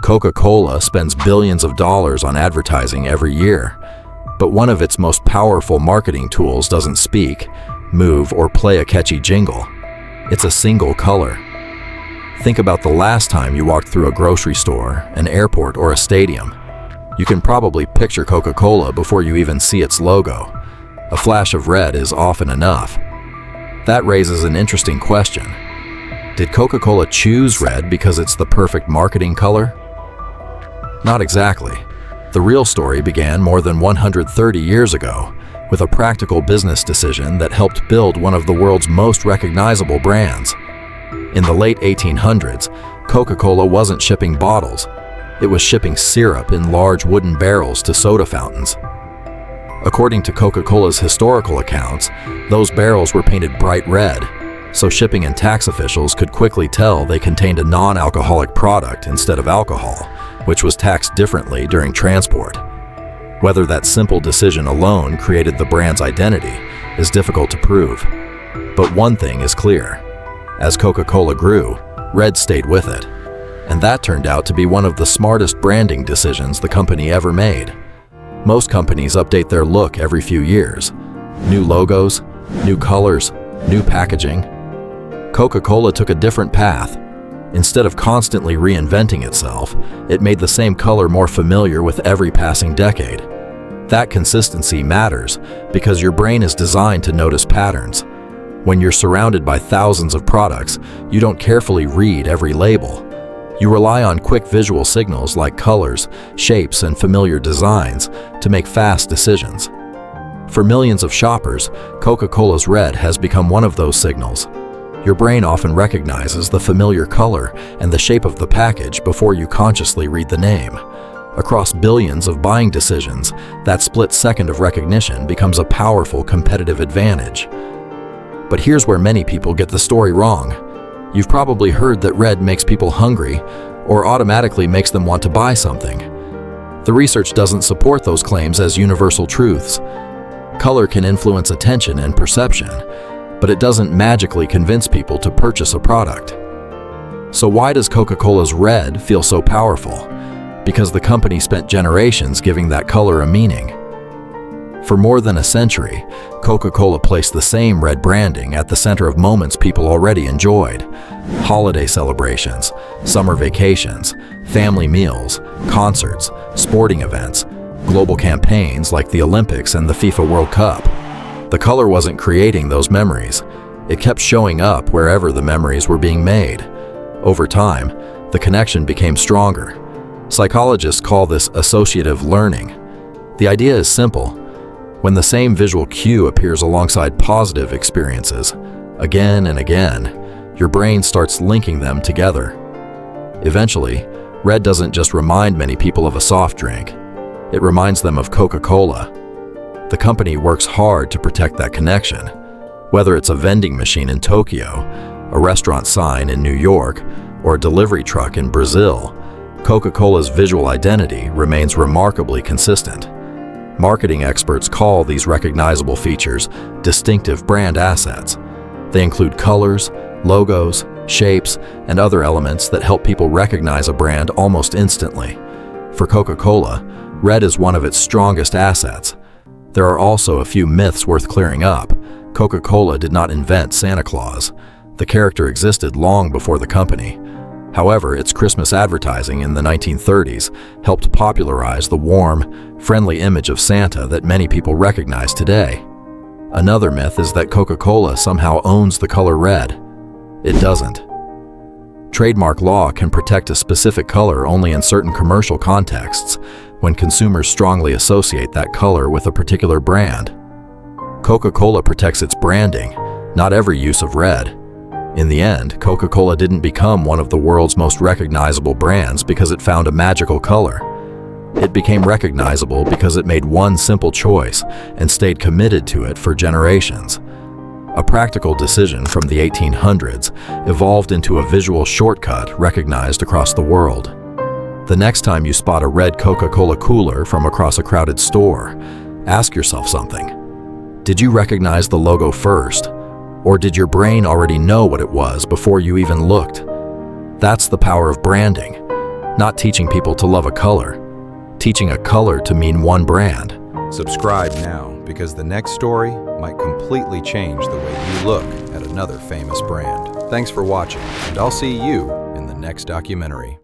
Coca-Cola spends billions of dollars on advertising every year, but one of its most powerful marketing tools doesn't speak, move, or play a catchy jingle. It's a single color. Think about the last time you walked through a grocery store, an airport, or a stadium. You can probably picture Coca-Cola before you even see its logo. A flash of red is often enough. That raises an interesting question. Did Coca-Cola choose red because it's the perfect marketing color? Not exactly. The real story began more than 130 years ago, with a practical business decision that helped build one of the world's most recognizable brands. In the late 1800s, Coca-Cola wasn't shipping bottles. It was shipping syrup in large wooden barrels to soda fountains. According to Coca-Cola's historical accounts, those barrels were painted bright red, so shipping and tax officials could quickly tell they contained a non-alcoholic product instead of alcohol, which was taxed differently during transport. Whether that simple decision alone created the brand's identity is difficult to prove. But one thing is clear. As Coca-Cola grew, red stayed with it. And that turned out to be one of the smartest branding decisions the company ever made. Most companies update their look every few years. New logos, new colors, new packaging. Coca-Cola took a different path. Instead of constantly reinventing itself, it made the same color more familiar with every passing decade. That consistency matters because your brain is designed to notice patterns. When you're surrounded by thousands of products, you don't carefully read every label. You rely on quick visual signals like colors, shapes, and familiar designs to make fast decisions. For millions of shoppers, Coca-Cola's red has become one of those signals. Your brain often recognizes the familiar color and the shape of the package before you consciously read the name. Across billions of buying decisions, that split second of recognition becomes a powerful competitive advantage. But here's where many people get the story wrong. You've probably heard that red makes people hungry or automatically makes them want to buy something. The research doesn't support those claims as universal truths. Color can influence attention and perception, but it doesn't magically convince people to purchase a product. So why does Coca-Cola's red feel so powerful? Because the company spent generations giving that color a meaning. For more than a century, Coca-Cola placed the same red branding at the center of moments people already enjoyed. Holiday celebrations, summer vacations, family meals, concerts, sporting events, global campaigns like the Olympics and the FIFA World Cup. The color wasn't creating those memories. It kept showing up wherever the memories were being made. Over time, the connection became stronger. Psychologists call this associative learning. The idea is simple. When the same visual cue appears alongside positive experiences, again and again, your brain starts linking them together. Eventually, red doesn't just remind many people of a soft drink. It reminds them of Coca-Cola. The company works hard to protect that connection. Whether it's a vending machine in Tokyo, a restaurant sign in New York, or a delivery truck in Brazil, Coca-Cola's visual identity remains remarkably consistent. Marketing experts call these recognizable features distinctive brand assets. They include colors, logos, shapes, and other elements that help people recognize a brand almost instantly. For Coca-Cola, red is one of its strongest assets. There are also a few myths worth clearing up. Coca-Cola did not invent Santa Claus. The character existed long before the company. However, its Christmas advertising in the 1930s helped popularize the warm, friendly image of Santa that many people recognize today. Another myth is that Coca-Cola somehow owns the color red. It doesn't. Trademark law can protect a specific color only in certain commercial contexts, when consumers strongly associate that color with a particular brand. Coca-Cola protects its branding, not every use of red. In the end, Coca-Cola didn't become one of the world's most recognizable brands because it found a magical color. It became recognizable because it made one simple choice and stayed committed to it for generations. A practical decision from the 1800s evolved into a visual shortcut recognized across the world. The next time you spot a red Coca-Cola cooler from across a crowded store, ask yourself something. Did you recognize the logo first? Or did your brain already know what it was before you even looked? That's the power of branding. Not teaching people to love a color, teaching a color to mean one brand. Subscribe now, because the next story might completely change the way you look at another famous brand. Thanks for watching, and I'll see you in the next documentary.